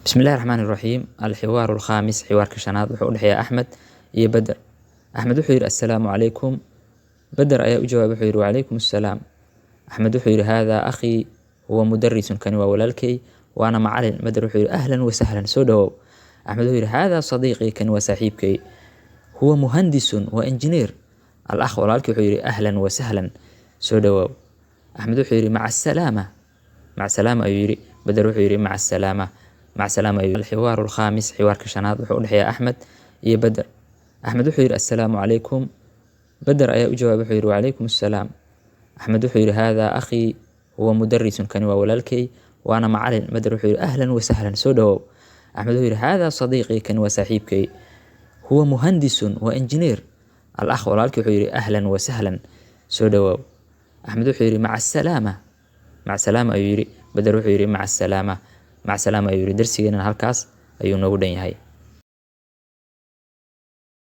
بسم الله الرحمن الرحيم. الحوار الخامس حوار كشناد وحو دحيا أحمد iyo Badar. Axmed wuxuu yiri assalaamu calaykum. Badar ayaa u jawaabay wuxuu yiri wacalaykum assalaam. Axmed wuxuu yiri hada akhi huwa mudarrisun kani waa walaalkay waana macallin. Badar wuxuu yiri ahlan wa sahlan soo dhawow. Axmed wuxuu yiri hada sadiiqi kani waa saaxiibkay huwa muhandisun wa engineer. Al-akh walaalkay wuxuu yiri ahlan wa sahlan soo dhawow. Axmed wuxuu yiri maca assalaama. Maca assalaama ayuu yiri. Badar wuxuu yiri maca assalaama. مع السلامة. الحوار الخامس حوار كشناد وحو دحيا أحمد iyo Badar. Axmed wuxuu yiri assalaamu calaykum. Badar ayaa u jawaabay wuxuu yiri wacalaykum assalaam. Axmed wuxuu yiri hada akhi huwa mudarrisun kani waa walaalkay waana macallin. Badar wuxuu yiri ahlan wa sahlan soo dhawow. Axmed wuxuu yiri hada sadiiqi kani waa saaxiibkay huwa muhandisun wa engineer. Al-akh walaalkay wuxuu yiri ahlan wa sahlan soo dhawow. Axmed wuxuu yiri maca assalaama. Maca assalaama ayuu yiri. Badar wuxuu yiri maca assalaama. مع السلامة. يريد درسي هنا هالكاس أيو نودين هاي.